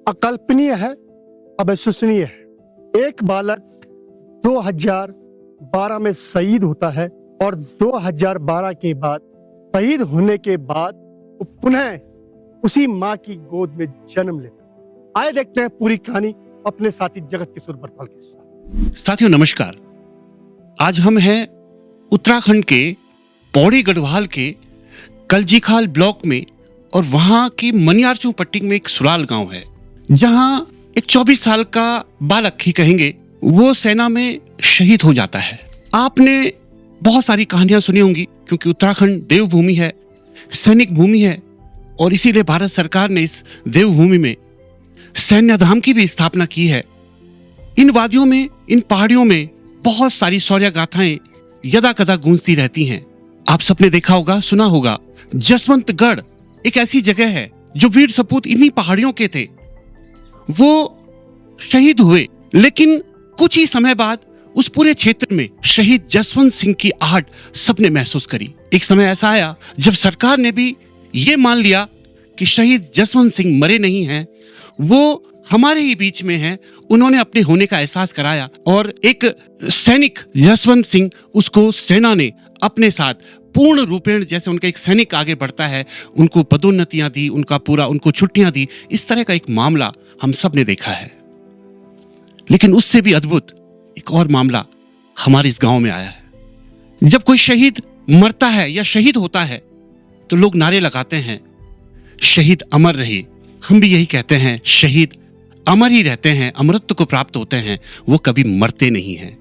अकल्पनीय है, अविश्वसनीय है। एक बालक 2012 में शहीद होता है और 2012 के बाद शहीद होने के बाद वो पुनः उसी माँ की गोद में जन्म लेता है। आए देखते हैं पूरी कहानी अपने साथी जगत किशोर बरपाल के साथ। साथियों नमस्कार। आज हम हैं उत्तराखंड के पौड़ी गढ़वाल के कलजीखाल ब्लॉक में और वहां की मनियारचू पट्टी में एक सुराल गांव है जहां एक 24 साल का बालक ही कहेंगे वो सेना में शहीद हो जाता है। आपने बहुत सारी कहानियां सुनी होंगी क्योंकि उत्तराखंड देवभूमि है, सैनिक भूमि है और इसीलिए भारत सरकार ने इस देवभूमि में सैन्य धाम की भी स्थापना की है। इन वादियों में, इन पहाड़ियों में बहुत सारी शौर्य गाथाएं यदा कदा गूंजती रहती हैं। आप सबने देखा होगा, सुना होगा, जसवंतगढ़ एक ऐसी जगह है जो वीर सपूत इन्हीं पहाड़ियों के थे। वो शहीद हुए, लेकिन कुछ ही समय बाद उस पूरे क्षेत्र में शहीद जसवंत सिंह की आहट सबने महसूस करी। एक समय ऐसा आया जब सरकार ने भी ये मान लिया कि शहीद जसवंत सिंह मरे नहीं हैं, वो हमारे ही बीच में हैं। उन्होंने अपने होने का एहसास कराया और एक सैनिक जसवंत सिंह, उसको सेना ने अपने साथ पूर्ण रूपेण, जैसे उनका एक सैनिक आगे बढ़ता है, उनको पदोन्नतियां दी, उनको छुट्टियां दी। इस तरह का एक मामला हम सब ने देखा है। लेकिन उससे भी अद्भुत एक और मामला हमारे इस गांव में आया है। जब कोई शहीद मरता है या शहीद होता है तो लोग नारे लगाते हैं, शहीद अमर रहे। हम भी यही कहते हैं, शहीद अमर ही रहते हैं, अमरत्व को प्राप्त होते हैं, वो कभी मरते नहीं हैं।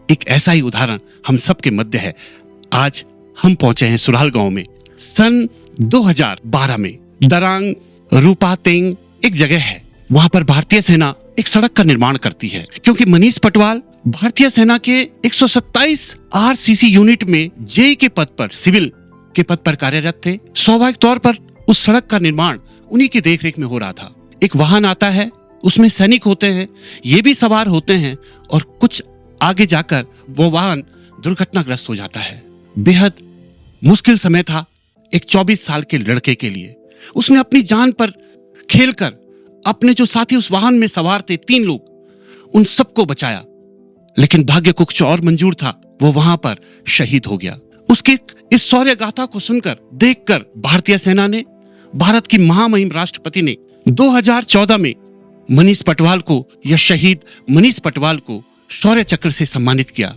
एक ऐसा ही उदाहरण हम सबके मध्य है। आज हम पहुंचे हैं सुराल गांव में। सन 2012 में दरांग रूपातेंग एक जगह है, वहां पर भारतीय सेना एक सड़क का निर्माण करती है क्योंकि मनीष पटवाल भारतीय सेना के 127 आरसीसी यूनिट में जेई के पद पर, सिविल के पद पर कार्यरत थे। स्वाभाविक तौर पर उस सड़क का निर्माण उन्हीं की देखरेख में हो रहा था। एक वाहन आता है, उसमें सैनिक होते हैं, ये भी सवार होते हैं और कुछ आगे जाकर वो वाहन दुर्घटनाग्रस्त हो जाता है। बेहद मुश्किल समय था एक 24 साल के लड़के के लिए। उसने अपनी जान पर खेलकर अपने जो साथी उस वाहन में सवार थे, 3 लोग, उन सबको बचाया। लेकिन भाग्य को कुछ और मंजूर था, वो वहां पर शहीद हो गया। उसके इस शौर्य गाथा को सुनकर, देखकर भारतीय सेना ने, भारत की महामहिम राष्ट्रपति ने 2014 में मनीष पटवाल को, या शहीद मनीष पटवाल को शौर्य चक्र से सम्मानित किया।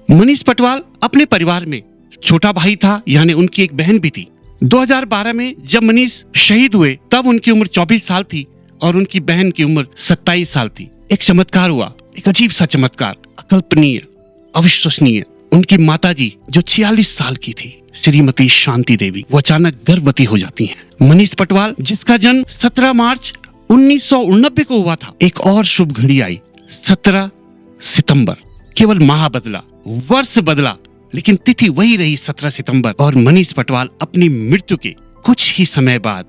मनीष पटवाल अपने परिवार में छोटा भाई था, यानी उनकी एक बहन भी थी। 2012 में जब मनीष शहीद हुए तब उनकी उम्र 24 साल थी और उनकी बहन की उम्र 27 साल थी। एक चमत्कार हुआ, एक अजीब सा चमत्कार, अकल्पनीय, अविश्वसनीय। उनकी माताजी जो 46 साल की थी, श्रीमती शांति देवी, वो अचानक गर्भवती हो जाती हैं। मनीष पटवाल, जिसका जन्म 17 मार्च 1989 को हुआ था, एक और शुभ घड़ी आई, 17 सितंबर। केवल माह बदला, वर्ष बदला, लेकिन तिथि वही रही 17 सितंबर। और मनीष पटवाल अपनी मृत्यु के कुछ ही समय बाद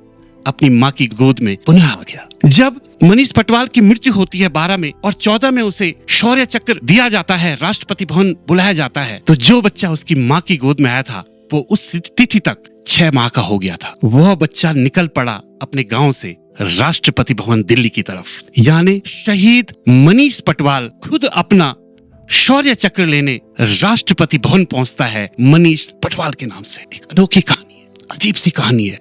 अपनी माँ की गोद में पुनः आ गया। जब मनीष पटवाल की मृत्यु होती है 12 में और 14 में उसे शौर्य चक्र दिया जाता है, राष्ट्रपति भवन बुलाया जाता है, तो जो बच्चा उसकी माँ की गोद में आया था वो उस तिथि तक 6 माह का हो गया था। वह बच्चा निकल पड़ा अपने गांव से राष्ट्रपति भवन दिल्ली की तरफ। यानी शहीद मनीष पटवाल खुद अपना शौर्य चक्र लेने राष्ट्रपति भवन पहुंचता है मनीष पटवाल के नाम से। एक अनोखी कहानी है, अजीब सी कहानी है,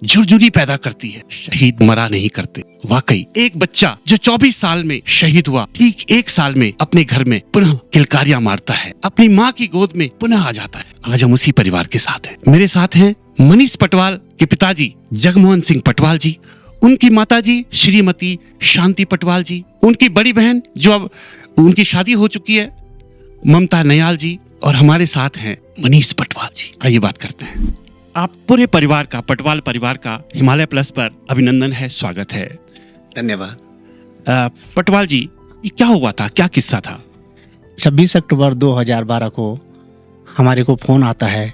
झुरझुरी पैदा करती है। शहीद मरा नहीं करते। वाकई एक बच्चा जो 24 साल में शहीद हुआ, ठीक 1 साल में अपने घर में पुनः किलकारियां मारता है, अपनी माँ की गोद में पुनः आ जाता है। आज हम उसी परिवार के साथ हैं। मेरे साथ हैं मनीष पटवाल के पिताजी जगमोहन सिंह पटवाल जी, उनकी माताजी श्रीमती शांति पटवाल जी, उनकी बड़ी बहन जो अब उनकी शादी हो चुकी है, ममता नयाल जी, और हमारे साथ हैं मनीष पटवाल जी। आइए बात करते हैं। आप पूरे परिवार का, पटवाल परिवार का हिमालय प्लस पर अभिनंदन है, स्वागत है। धन्यवाद। पटवाल जी, ये क्या हुआ था, क्या किस्सा था? 26 अक्टूबर 2012 को हमारे को फोन आता है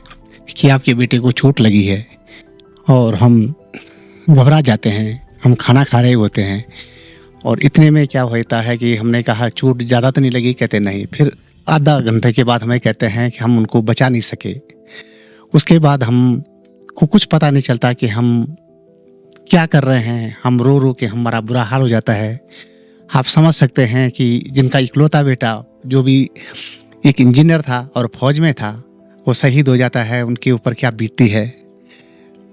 कि आपके बेटे को चोट लगी है और हम घबरा जाते हैं। हम खाना खा रहे होते हैं और इतने में क्या होता है कि हमने कहा चोट ज़्यादा तो नहीं लगी, कहते नहीं। फिर आधा घंटे के बाद हमें कहते हैं कि हम उनको बचा नहीं सके। उसके बाद हम को कुछ पता नहीं चलता कि हम क्या कर रहे हैं, हम रो रो के हमारा बुरा हाल हो जाता है। आप समझ सकते हैं कि जिनका इकलौता बेटा जो भी एक इंजीनियर था और फौज में था, वो शहीद हो जाता है, उनके ऊपर क्या बीतती है।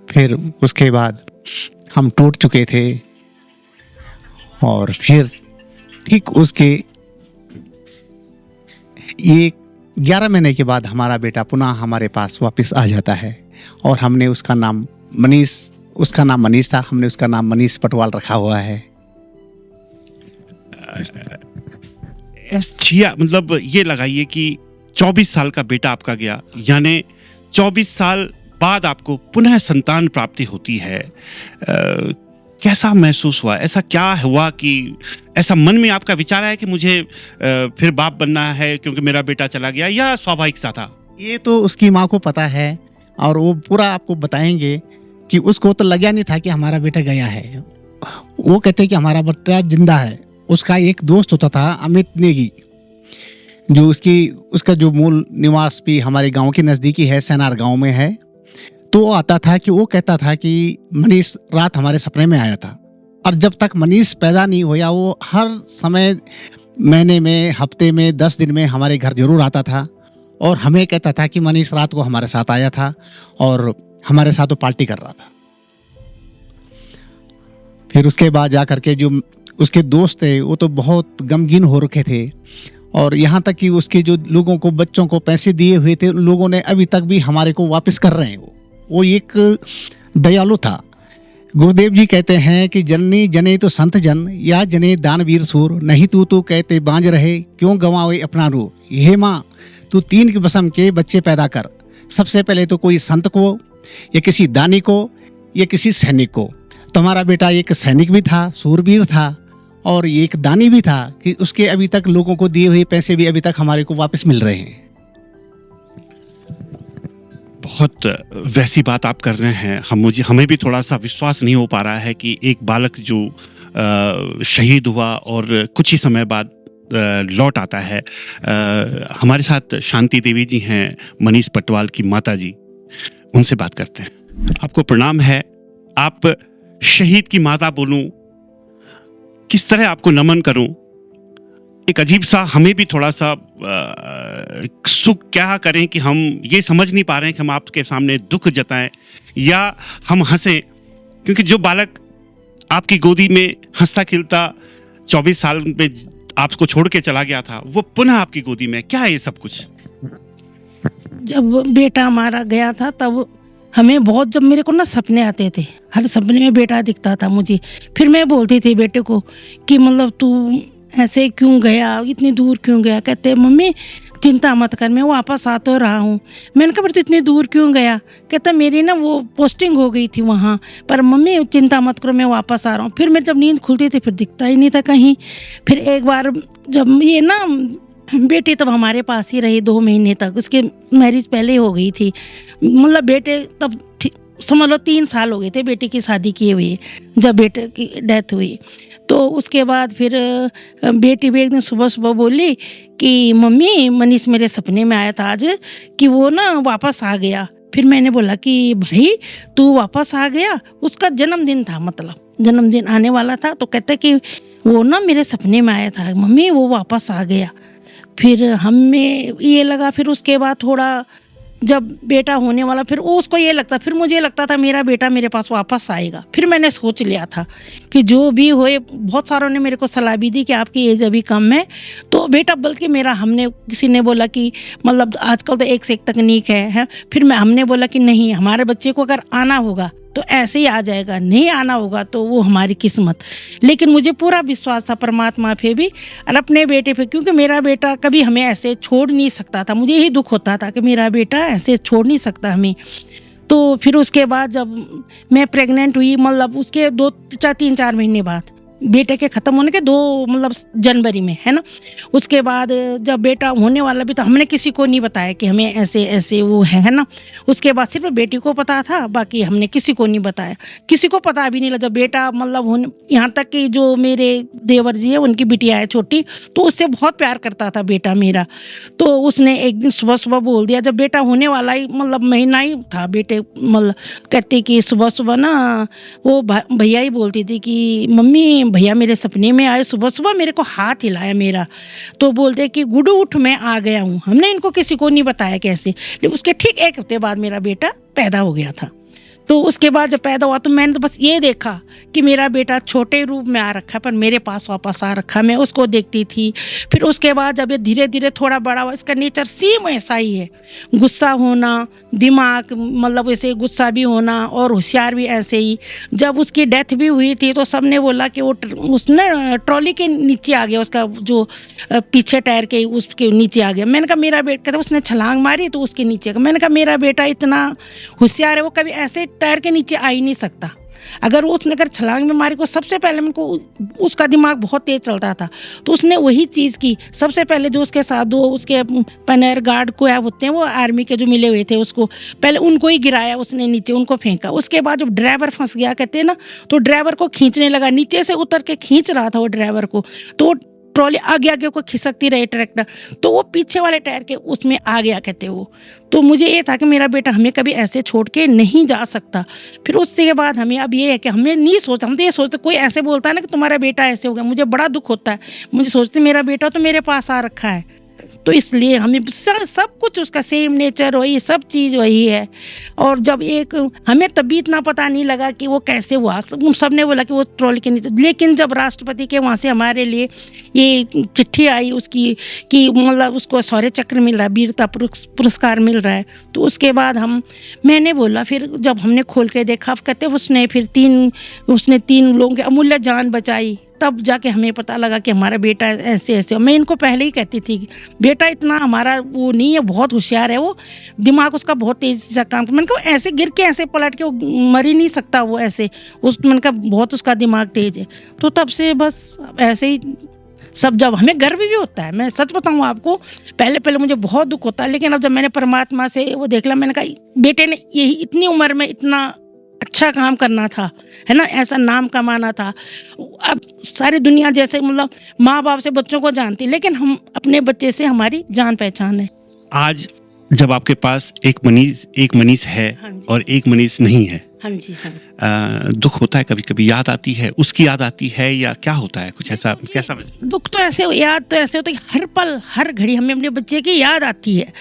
फिर उसके बाद हम टूट चुके थे और फिर ठीक उसके 11 महीने के बाद हमारा बेटा पुनः हमारे पास वापस आ जाता है और हमने उसका नाम मनीष था, हमने उसका नाम मनीष पटवाल रखा हुआ है। छिया मतलब ये लगाइए कि 24 साल का बेटा आपका गया, यानी 24 साल बाद आपको पुनः संतान प्राप्ति होती है। कैसा महसूस हुआ? ऐसा क्या हुआ कि ऐसा मन में आपका विचार आया कि मुझे फिर बाप बनना है क्योंकि मेरा बेटा चला गया, या स्वाभाविक सा था? ये तो उसकी माँ को पता है और वो पूरा आपको बताएंगे कि उसको तो लगा नहीं था कि हमारा बेटा गया है। वो कहते हैं कि हमारा बेटा जिंदा है। उसका एक दोस्त होता था अमित नेगी, जो उसका जो मूल निवास भी हमारे गांव के नज़दीकी है, सैनार गांव में है। तो वो आता था कि वो कहता था कि मनीष रात हमारे सपने में आया था। और जब तक मनीष पैदा नहीं होया, वो हर समय महीने में, हफ्ते में, 10 दिन में हमारे घर जरूर आता था और हमें कहता था कि मनीष रात को हमारे साथ आया था और हमारे साथ वो पार्टी कर रहा था। फिर उसके बाद जा करके जो उसके दोस्त थे वो तो बहुत गमगीन हो रखे थे और यहाँ तक कि उसके जो लोगों को, बच्चों को पैसे दिए हुए थे, उन लोगों ने अभी तक भी हमारे को वापस कर रहे हैं। वो एक दयालु था। गुरुदेव जी कहते हैं कि जननी जने तो संत जन, या जने दानवीर सूर, नहीं तू कहते बांझ रहे, क्यों गंवावे अपना रू। हे माँ, तू 3 किस्म के बच्चे पैदा कर। सबसे पहले तो कोई संत को, या किसी दानी को, या किसी सैनिक को। तुम्हारा बेटा एक सैनिक भी था, सूरवीर था और एक दानी भी था कि उसके अभी तक लोगों को दिए हुए पैसे भी अभी तक हमारे को वापस मिल रहे हैं। बहुत वैसी बात आप कर रहे हैं, हमें भी थोड़ा सा विश्वास नहीं हो पा रहा है कि एक बालक जो शहीद हुआ और कुछ ही समय बाद लौट आता है। हमारे साथ शांति देवी जी हैं, मनीष पटवाल की माता जी, उनसे बात करते हैं। आपको प्रणाम है। आप शहीद की माता बोलूं, किस तरह आपको नमन करूं? एक अजीब सा, हमें भी थोड़ा सा सुख क्या करें कि हम ये समझ नहीं पा रहे हैं कि हम आपके सामने दुख जताएं या हम हंसें, क्योंकि जो बालक आपकी गोदी में हंसता खिलता 24 साल में आपको छोड़ के चला गया था, वो पुनः आपकी गोदी में, क्या है ये सब कुछ? जब बेटा हमारा गया था तब हमें बहुत, जब मेरे को ना सपने आते थे, हर सपने में बेटा दिखता था मुझे। फिर मैं बोलती थी बेटे को कि मतलब तू ऐसे क्यों गया, इतनी दूर क्यों गया? कहते मम्मी चिंता मत कर, मैं वापस आ तो रहा हूँ। मैंने कहा पर तू इतनी दूर क्यों गया? कहता मेरी ना वो पोस्टिंग हो गई थी वहाँ पर, मम्मी चिंता मत करो, मैं वापस आ रहा हूँ। फिर मेरी जब नींद खुलती थी फिर दिखता ही नहीं था कहीं। फिर एक बार जब ये ना बेटी तब हमारे पास ही रही 2 महीने तक, उसके मैरिज पहले हो गई थी। मतलब बेटे तब समझ लो 3 साल हो गए थे बेटी की शादी किए हुए जब बेटे की डेथ हुई। तो उसके बाद फिर बेटी भी एक दिन सुबह सुबह बोली कि मम्मी मनीष मेरे सपने में आया था आज कि वो ना वापस आ गया। फिर मैंने बोला कि भाई तू वापस आ गया? उसका जन्मदिन था, मतलब जन्मदिन आने वाला था। तो कहता कि वो ना मेरे सपने में आया था मम्मी, वो वापस आ गया। फिर हमें ये लगा, फिर उसके बाद थोड़ा जब बेटा होने वाला, फिर उसको ये लगता, फिर मुझे लगता था मेरा बेटा मेरे पास वापस आएगा। फिर मैंने सोच लिया था कि जो भी होए, बहुत सारों ने मेरे को सलाह भी दी कि आपकी एज अभी कम है तो बेटा, बल्कि मेरा हमने किसी ने बोला कि मतलब आजकल तो एक से एक तकनीक है। फिर हमने बोला कि नहीं, हमारे बच्चे को अगर आना होगा तो ऐसे ही आ जाएगा, नहीं आना होगा तो वो हमारी किस्मत। लेकिन मुझे पूरा विश्वास था परमात्मा पे भी और अपने बेटे पे, क्योंकि मेरा बेटा कभी हमें ऐसे छोड़ नहीं सकता था। मुझे यही दुख होता था कि मेरा बेटा ऐसे छोड़ नहीं सकता हमें। तो फिर उसके बाद जब मैं प्रेग्नेंट हुई, मतलब उसके 3-4 महीने बाद बेटे के ख़त्म होने के 2 मतलब जनवरी में, है ना। उसके बाद जब बेटा होने वाला भी, तो हमने किसी को नहीं बताया कि हमें ऐसे ऐसे वो है ना। उसके बाद सिर्फ बेटी को पता था, बाकी हमने किसी को नहीं बताया, किसी को पता भी नहीं लगा। जब बेटा मतलब होने, यहाँ तक कि जो मेरे देवर जी है उनकी बिटिया है छोटी, तो उससे बहुत प्यार करता था बेटा मेरा। तो उसने एक दिन सुबह सुबह बोल दिया, जब बेटा होने वाला ही मतलब महीना ही था, बेटे मतलब कहते कि सुबह सुबह ना वो भैया ही बोलती थी कि मम्मी भैया मेरे सपने में आए, सुबह सुबह मेरे को हाथ हिलाया मेरा, तो बोलते कि गुड्डू उठ मैं आ गया हूँ। हमने इनको किसी को नहीं बताया कैसे, लेकिन उसके ठीक 1 हफ्ते बाद मेरा बेटा पैदा हो गया था। तो उसके बाद जब पैदा हुआ तो मैंने तो बस ये देखा कि मेरा बेटा छोटे रूप में आ रखा है, पर मेरे पास वापस आ रखा, मैं उसको देखती थी। फिर उसके बाद जब ये धीरे धीरे थोड़ा बड़ा हुआ, इसका नेचर सेम ऐसा ही है, गुस्सा होना, दिमाग मतलब ऐसे गुस्सा भी होना और होशियार भी ऐसे ही। जब उसकी डेथ भी हुई थी तो सब ने बोला कि वो उसने ट्रॉली के नीचे आ गया, उसका जो पीछे टायर के उसके नीचे आ गया। मैंने कहा मेरा बेटा, कहता उसने छलांग मारी तो उसके नीचे का। मैंने कहा मेरा बेटा इतना होशियार है, वो कभी ऐसे टायर के नीचे आ ही नहीं सकता। अगर उसने अगर छलांग में मारी को, सबसे पहले मेरे को उसका दिमाग बहुत तेज चलता था, तो उसने वही चीज़ की। सबसे पहले जो उसके साथ 2 उसके पैनर गार्ड को या होते हैं वो आर्मी के जो मिले हुए थे, उसको पहले उनको ही गिराया उसने नीचे, उनको फेंका। उसके बाद जब ड्राइवर फंस गया कहते हैं ना, तो ड्राइवर को खींचने लगा, नीचे से उतर के खींच रहा था वो ड्राइवर को, तो ट्रॉली आगे आगे को खिसकती रही ट्रैक्टर, तो वो पीछे वाले टायर के उसमें आ गया कहते वो। तो मुझे ये था कि मेरा बेटा हमें कभी ऐसे छोड़ के नहीं जा सकता। फिर उसके बाद हमें अब ये है कि हमने नहीं सोचा, हम तो ये सोचते कोई ऐसे बोलता है ना कि तुम्हारा बेटा ऐसे हो गया, मुझे बड़ा दुख होता है। मुझे सोचते मेरा बेटा तो मेरे पास आ रखा है, तो इसलिए हमें सब कुछ उसका सेम नेचर वही, सब चीज़ वही है। और जब एक हमें तभी इतना पता नहीं लगा कि वो कैसे हुआ, सब ने बोला कि वो ट्रॉली के नीचे। लेकिन जब राष्ट्रपति के वहाँ से हमारे लिए ये चिट्ठी आई उसकी कि मतलब उसको शौर्य चक्र मिल रहा है, वीरता पुरस्कार मिल रहा है, तो उसके बाद मैंने बोला, फिर जब हमने खोल के देखा, कहते उसने 3 लोगों की अमूल्य जान बचाई, तब जाके हमें पता लगा कि हमारा बेटा ऐसे ऐसे। मैं इनको पहले ही कहती थी कि बेटा इतना हमारा वो नहीं है, बहुत होशियार है वो, दिमाग उसका बहुत तेज़ से काम। मैंने कहा ऐसे गिर के ऐसे पलट के वो मर ही नहीं सकता वो ऐसे, मैंने कहा बहुत उसका दिमाग तेज है। तो तब से बस ऐसे ही सब, जब हमें गर्व भी होता है, मैं सच बताऊँ आपको, पहले मुझे बहुत दुख होता है, लेकिन अब जब मैंने परमात्मा से वो देख लिया, मैंने कहा बेटे ने यही इतनी उम्र में इतना अच्छा काम करना था, है ना, ऐसा नाम कमाना था। अब सारी दुनिया जैसे मतलब माँ बाप से बच्चों को जानती, लेकिन हम अपने बच्चे से हमारी जान पहचान है। आज जब आपके पास एक मनीष है, हाँ जी। और एक मनीष नहीं है, हाँ जी, हाँ। दुख होता है, कभी कभी याद आती है, उसकी याद आती है, या क्या होता है, कुछ ऐसा कैसा? दुख तो ऐसे, याद तो ऐसे होता है कि हर पल हर घड़ी हमें अपने बच्चे की याद आती है,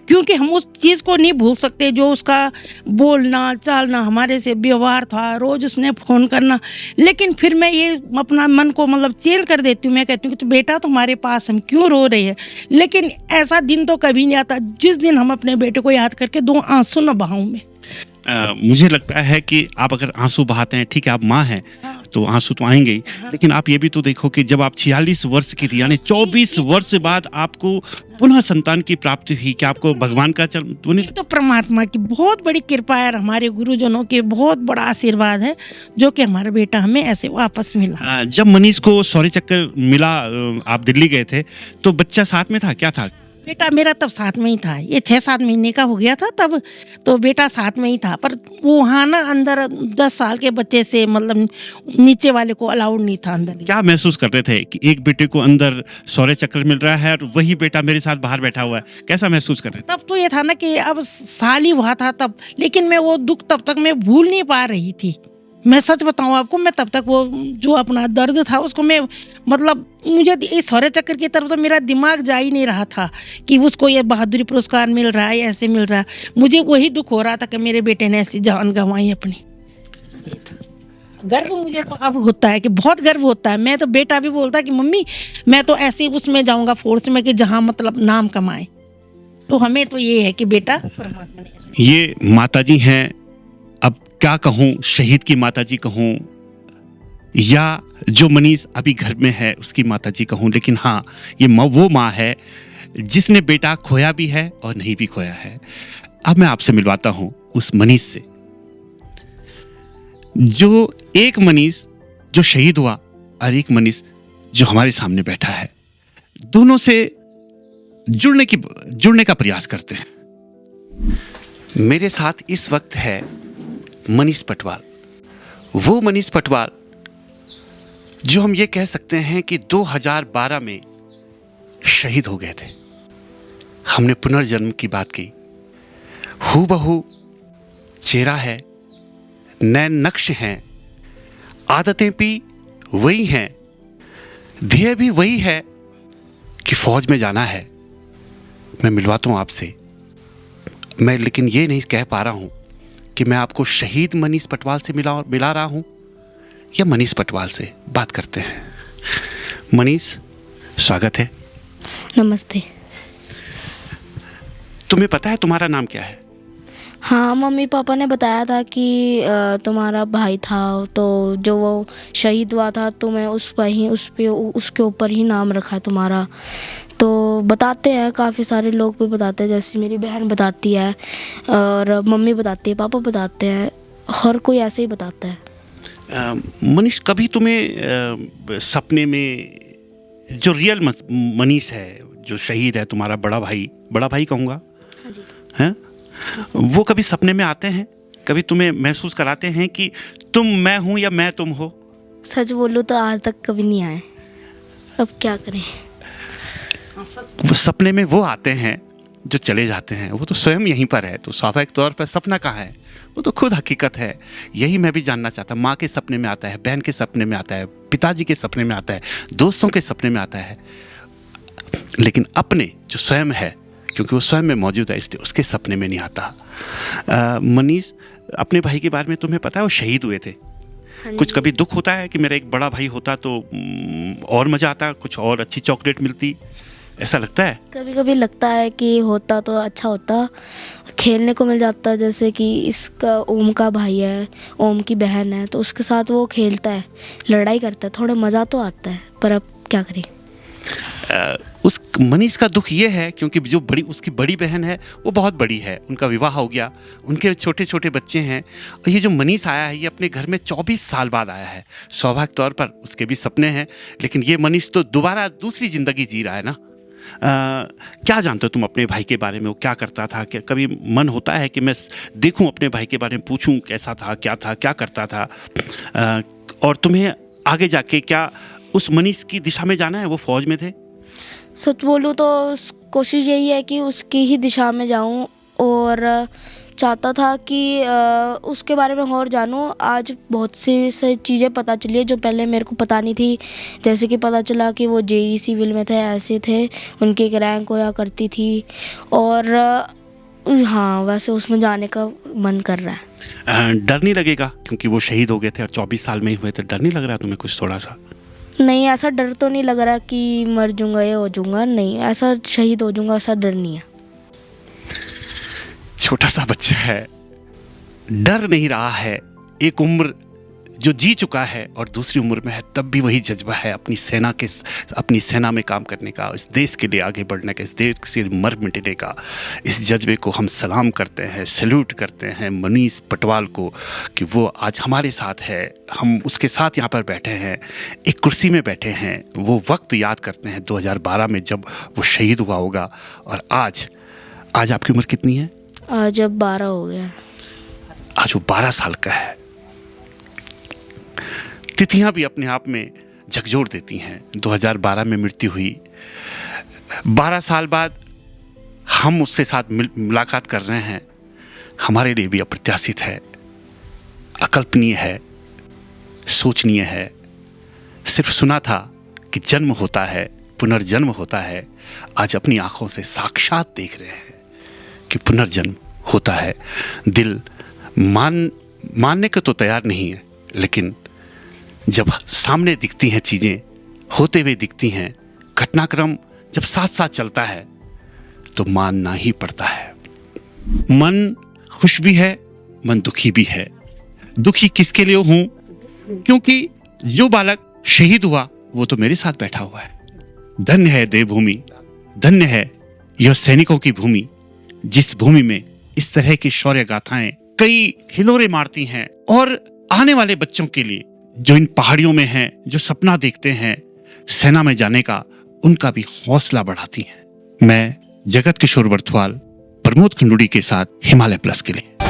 क्योंकि हम उस चीज़ को नहीं भूल सकते जो उसका बोलना चालना, हमारे से व्यवहार था, रोज़ उसने फ़ोन करना। लेकिन फिर मैं ये अपना मन को मतलब चेंज कर देती हूँ, मैं कहती हूँ कि तो बेटा तुम्हारे पास हम क्यों रो रहे हैं। लेकिन ऐसा दिन तो कभी नहीं आता जिस दिन हम अपने बेटे को याद करके 2 आंसू न बहाऊं मैं। मुझे लगता है कि आप अगर आंसू बहाते हैं, ठीक है आप माँ हैं, हाँ। तो आंसू तो आएंगे ही, लेकिन आप ये भी तो देखो कि जब आप 46 वर्ष की थी, यानी 24 वर्ष बाद आपको पुनः संतान की प्राप्ति हुई, क्या आपको भगवान का तो परमात्मा की बहुत बड़ी कृपा है, हमारे गुरुजनों के बहुत बड़ा आशीर्वाद है, जो कि हमारा बेटा हमें ऐसे वापस मिला। जब मनीष को शौर्य चक्र मिला, आप दिल्ली गए थे, तो बच्चा साथ में था, क्या था? बेटा मेरा तब साथ में ही था, ये 6-7 महीने का हो गया था तब, तो बेटा साथ में ही था। पर वो वहाँ ना अंदर 10 साल के बच्चे से मतलब नीचे वाले को अलाउड नहीं था अंदर। क्या महसूस कर रहे थे कि एक बेटे को अंदर शौर्य चक्र मिल रहा है और वही बेटा मेरे साथ बाहर बैठा हुआ है, कैसा महसूस कर रहे थे? तब तो ये था ना कि अब साल ही हुआ था तब, लेकिन मैं वो दुख तब तक मैं भूल नहीं पा रही थी। मैं सच बताऊं आपको, मैं तब तक वो जो अपना दर्द था उसको मैं मतलब, मुझे इस शौर्य चक्र की तरफ तो मेरा दिमाग जा ही नहीं रहा था कि उसको ये बहादुरी पुरस्कार मिल रहा है, ऐसे मिल रहा है। मुझे वही दुख हो रहा था कि मेरे बेटे ने ऐसी जान गंवाई अपनी। गर्व मुझे तो अब होता है कि बहुत गर्व होता है। मैं तो बेटा भी बोलता है कि मम्मी मैं तो ऐसे उसमें जाऊंगा फोर्स में कि जहाँ मतलब नाम कमाए। तो हमें तो ये है कि बेटा परमात्मा ने ऐसे। ये माताजी हैं, अब क्या कहूँ, शहीद की माताजी कहूँ या जो मनीष अभी घर में है उसकी माताजी कहूँ, लेकिन हाँ ये वो माँ है जिसने बेटा खोया भी है और नहीं भी खोया है। अब मैं आपसे मिलवाता हूँ उस मनीष से, जो एक मनीष जो शहीद हुआ और एक मनीष जो हमारे सामने बैठा है, दोनों से जुड़ने का प्रयास करते हैं। मेरे साथ इस वक्त है मनीष पटवाल, वो मनीष पटवाल जो हम ये कह सकते हैं कि 2012 में शहीद हो गए थे। हमने पुनर्जन्म की बात की, हूबहू चेहरा है, नैन नक्श हैं, आदतें भी वही हैं, ध्येय भी वही है कि फौज में जाना है। मैं मिलवाता हूँ आपसे, मैं लेकिन ये नहीं कह पा रहा हूँ कि मैं आपको शहीद मनीष पटवाल से मिला रहा हूँ या मनीष पटवाल से। बात करते हैं। मनीष, स्वागत है। नमस्ते। तुम्हें पता है तुम्हारा नाम क्या है? हाँ, मम्मी पापा ने बताया था कि तुम्हारा भाई था, तो जो वो शहीद हुआ था तो मैं उसके ऊपर ही नाम रखा है तुम्हारा। तो बताते हैं, काफ़ी सारे लोग भी बताते हैं, जैसे मेरी बहन बताती है और मम्मी बताती है, पापा बताते हैं, हर कोई ऐसे ही बताता है। मनीष, कभी तुम्हें सपने में जो रियल मनीष है, जो शहीद है, तुम्हारा बड़ा भाई कहूँगा, हैं, वो कभी सपने में आते हैं? कभी तुम्हें महसूस कराते हैं कि तुम मैं हूँ या मैं तुम हो? सच बोलूँ तो आज तक कभी नहीं आए, अब क्या करें। वो सपने में वो आते हैं जो चले जाते हैं, वो तो स्वयं यहीं पर है, तो स्वाभाविक तौर पर सपना कहाँ है? वो तो खुद हकीकत है। यही मैं भी जानना चाहता। माँ के सपने में आता है, बहन के सपने में आता है, पिताजी के सपने में आता है, दोस्तों के सपने में आता है, लेकिन अपने जो स्वयं है, क्योंकि वो स्वयं में मौजूद है, इसलिए उसके सपने में नहीं आता। मनीष, अपने भाई के बारे में तुम्हें पता है वो शहीद हुए थे? हाँ कुछ जी। कभी दुख होता है कि मेरा एक बड़ा भाई होता तो और मज़ा आता, कुछ और अच्छी चॉकलेट मिलती, ऐसा लगता है? कभी कभी लगता है कि होता तो अच्छा होता, खेलने को मिल जाता, जैसे कि इसका ओम का भाई है, ओम की बहन है, तो उसके साथ वो खेलता है, लड़ाई करता है, थोड़ा मज़ा तो आता है, पर अब क्या करें। उस मनीष का दुख ये है क्योंकि जो उसकी बड़ी बहन है वो बहुत बड़ी है, उनका विवाह हो गया, उनके छोटे छोटे बच्चे हैं, और ये जो मनीष आया है ये अपने घर में 24 साल बाद आया है। स्वाभाविक तौर पर उसके भी सपने हैं, लेकिन ये मनीष तो दोबारा दूसरी ज़िंदगी जी रहा है ना। क्या जानते हो तुम अपने भाई के बारे में? वो क्या करता था? क्या कभी मन होता है कि मैं देखूं अपने भाई के बारे में, पूछूं कैसा था, क्या करता था? और तुम्हें आगे जाके क्या उस मनीष की दिशा में जाना है? वो फौज में थे। सच बोलूँ तो कोशिश यही है कि उसकी ही दिशा में जाऊं, और चाहता था कि उसके बारे में और जानूं। आज बहुत सी चीज़ें पता चली है जो पहले मेरे को पता नहीं थी, जैसे कि पता चला कि वो जेई सिविल में थे, ऐसे थे, उनकी एक रैंक होया करती थी, और हाँ, वैसे उसमें जाने का मन कर रहा है। डर नहीं लगेगा क्योंकि वो शहीद हो गए थे और 24 साल में ही हुए थे? डर नहीं लग रहा तुम्हें कुछ थोड़ा सा? नहीं, ऐसा डर तो नहीं लग रहा कि मर जाऊंगा या हो जाऊंगा, नहीं, ऐसा शहीद हो जाऊंगा ऐसा डर नहीं है। छोटा सा बच्चा है, डर नहीं रहा है। एक उम्र जो जी चुका है और दूसरी उम्र में है, तब भी वही जज्बा है अपनी सेना में काम करने का, इस देश के लिए आगे बढ़ने का, इस देश से मर मिटने का। इस जज्बे को हम सलाम करते हैं, सैल्यूट करते हैं मनीष पटवाल को कि वो आज हमारे साथ है, हम उसके साथ यहाँ पर बैठे हैं, एक कुर्सी में बैठे हैं। वो वक्त याद करते हैं 2012 में जब वो शहीद हुआ होगा। और आज आपकी उम्र कितनी है? आज अब 12 हो गया। आज वो 12 साल का है। तिथियां भी अपने आप में झकझोर देती हैं। 2012 में मृत्यु हुई, 12 साल बाद हम उससे साथ मुलाकात कर रहे हैं, हमारे लिए भी अप्रत्याशित है, अकल्पनीय है, सोचनीय है। सिर्फ सुना था कि जन्म होता है, पुनर्जन्म होता है, आज अपनी आंखों से साक्षात देख रहे हैं कि पुनर्जन्म होता है। दिल मानने को तो तैयार नहीं है, लेकिन जब सामने दिखती हैं चीज़ें, होते हुए दिखती हैं, घटनाक्रम जब साथ साथ चलता है तो मानना ही पड़ता है। मन खुश भी है, मन दुखी भी है। दुखी किसके लिए हूँ? क्योंकि जो बालक शहीद हुआ वो तो मेरे साथ बैठा हुआ है। धन्य है देवभूमि, धन्य है यह सैनिकों की भूमि, जिस भूमि में इस तरह की शौर्य गाथाएं कई हिलोरे मारती हैं और आने वाले बच्चों के लिए जो इन पहाड़ियों में हैं, जो सपना देखते हैं सेना में जाने का, उनका भी हौसला बढ़ाती हैं। मैं जगत किशोर बर्थवाल, प्रमोद खंडूड़ी के साथ हिमालय प्लस के लिए।